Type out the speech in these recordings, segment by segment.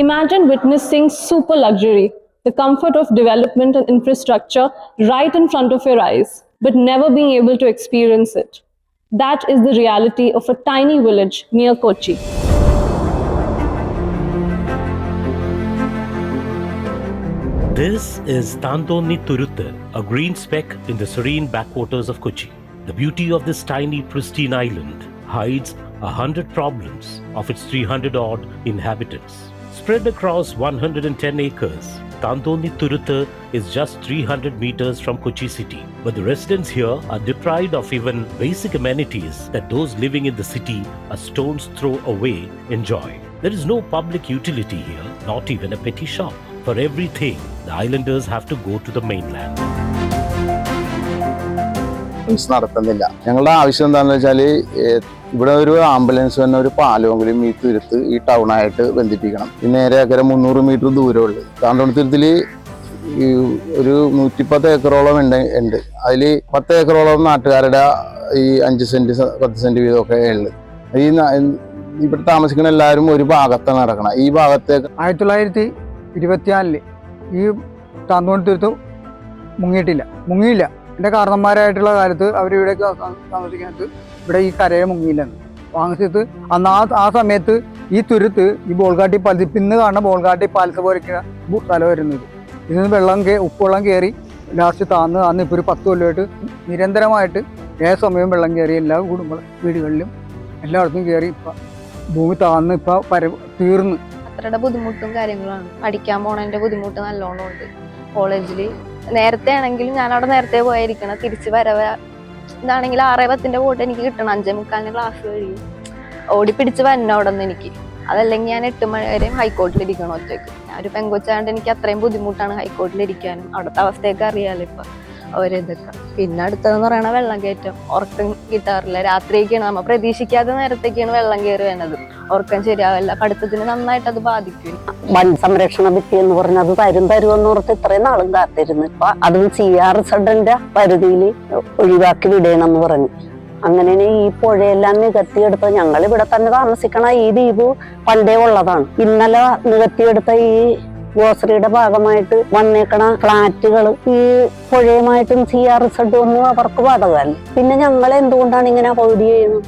Imagine witnessing super luxury, the comfort of development and infrastructure right in front of your eyes, but never being able to experience it. That is the reality of a tiny village near Kochi. This is Thonthonitturuthu, a green speck in the serene backwaters of Kochi. The beauty of this tiny, pristine island hides 100 problems of its 300-odd inhabitants. Spread across 110 acres, Thonthonitturuthu is just 300 meters from Kochi city, but the residents here are deprived of even basic amenities that those living in the city a stone's throw away enjoy. There is no public utility here, not even a petty shop. For everything, the islanders have to go to the mainland. നടത്തുന്നില്ല. ഞങ്ങളുടെ ആവശ്യം എന്താണെന്ന് വെച്ചാൽ ഇവിടെ ഒരു ambulance തന്നെ ഒരു പാലമെങ്കിലും ഈ തുരുത്ത് ഈ ടൗണായിട്ട് ബന്ധിപ്പിക്കണം. നേരെ അക്കരെ 300 മീറ്റർ ദൂരമുള്ളൂ. താന്തോണിത്തുരുത്തിൽ ഒരു 110 ഏക്കറോളം ഉണ്ട്. അതിൽ 10 ഏക്കറോളം നാട്ടുകാരുടെ ഈ 5 സെന്റ് 10 സെന്റ് വീതമൊക്കെ ഉള്ളത്. ഈ ഇവിടെ താമസിക്കുന്ന എല്ലാവരും ഒരു ഭാഗത്താണ് നടക്കണം. ഈ ഭാഗത്തേക്ക് 1924 ഈ താന്തോണിത്തുരുത്ത് മുങ്ങിയില്ല. എൻ്റെ കാരണന്മാരായിട്ടുള്ള കാലത്ത് അവരിവിടേക്ക് താമസിക്കുന്നത് ഇവിടെ ഈ കരയെ മുങ്ങിയില്ലെന്ന് വാങ്ങിച്ചിട്ട് അന്ന് ആ സമയത്ത് ഈ തുരുത്ത് ഈ ബോൾഗാട്ടി പാലത്ത് ഇന്ന് കാണുന്ന ബോൾഗാട്ടി പാലത്ത് പോലെയൊക്കെയാണ് സ്ഥലം വരുന്നത്. ഇതിന് ഉപ്പുവെള്ളം കയറി ലാസ്റ്റ് താന്ന് ഇപ്പോൾ ഒരു 10 കൊല്ലമായിട്ട് നിരന്തരമായിട്ട് ഏത് സമയവും വെള്ളം കയറി എല്ലാ വീടുകളിലും എല്ലായിടത്തും കയറി ഇപ്പം ഭൂമി താന്ന് ഇപ്പം തീർന്ന് അത്രയുടെ ബുദ്ധിമുട്ടും കാര്യങ്ങളാണ്. പഠിക്കാൻ പോണതിൻ്റെ ബുദ്ധിമുട്ട് നല്ലോണം ഉണ്ട്. കോളേജിൽ നേരത്തെ ആണെങ്കിലും ഞാൻ അവിടെ നേരത്തെ പോയിരിക്കണം. തിരിച്ച് വരവ് ഇതാണെങ്കിൽ 6:10 ബോട്ട് എനിക്ക് കിട്ടണം. 5:45 ക്ലാസ് കഴിയും. ഓടിപ്പിടിച്ച് വരണം അവിടെ നിന്ന് എനിക്ക്. അതല്ലെങ്കിൽ ഞാൻ 8 മണി വരെ ഹൈക്കോർട്ടിലിരിക്കണം ഒറ്റയ്ക്ക്. ഞാൻ ഒരു പെങ്കൊച്ചായതുകൊണ്ട് എനിക്ക് അത്രയും ബുദ്ധിമുട്ടാണ് ഹൈക്കോർട്ടിലിരിക്കാനും. അവിടുത്തെ അവസ്ഥയൊക്കെ അറിയാമല്ലോ ഇപ്പം അവരിതൊക്കെ. പിന്നെ അടുത്തതെന്ന് പറയണ വെള്ളം കയറ്റം. ഉറക്കം കിട്ടാറില്ല. രാത്രിയൊക്കെയാണ് നമ്മൾ പ്രതീക്ഷിക്കാത്ത നേരത്തേക്കാണ് വെള്ളം കയറി വരുന്നത്. ഉറക്കം ശരിയാവില്ല. പഠിത്തത്തിന് നന്നായിട്ട് അത് ബാധിക്കും. വൻ സംരക്ഷണ ഭിത്തി എന്ന് പറഞ്ഞത് തരുമെന്ന് ഓർത്ത് ഇത്രയും നാളും കാത്തിരുന്നു. ഇപ്പൊ അതും CR-Zന്റെ പരിധിയിൽ ഒഴിവാക്കി വിടണമെന്ന് പറഞ്ഞു. അങ്ങനെയാണ് ഈ പുഴയെല്ലാം നികത്തിയെടുത്ത ഞങ്ങൾ ഇവിടെ തന്നെ താമസിക്കണ ഈ ദ്വീപ് പണ്ടേ ഉള്ളതാണ്. ഇന്നലെ നികത്തിയെടുത്ത ഈ ഗോശ്രീയുടെ ഭാഗമായിട്ട് വന്നേക്കണ ഫ്ലാറ്റുകൾ ഈ പുഴയുമായിട്ടും CR-Z ഒന്നും അവർക്ക് ബാധകമല്ല. പിന്നെ ഞങ്ങൾ എന്തുകൊണ്ടാണ് ഇങ്ങനെ അവോയ്ഡ് ചെയ്യുന്നത്?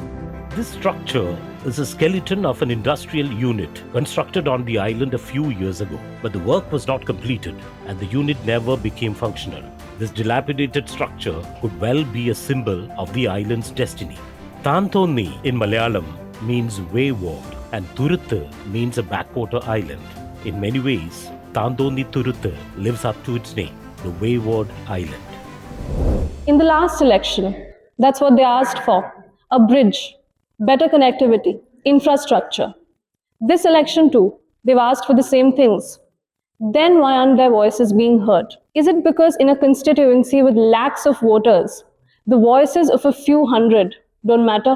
This structure is a skeleton of an industrial unit constructed on the island a few years ago, but the work was not completed and the unit never became functional. This dilapidated structure could well be a symbol of the island's destiny. Thonthoni in Malayalam means wayward and Thuruthu means a backwater island. In many ways, Thonthonitturuthu lives up to its name, the wayward island. In the last election, that's what they asked for: a bridge, better connectivity, infrastructure. This election too, they've asked for the same things. Then why aren't their voices being heard? Is it because in a constituency with lakhs of voters, the voices of a few hundred don't matter?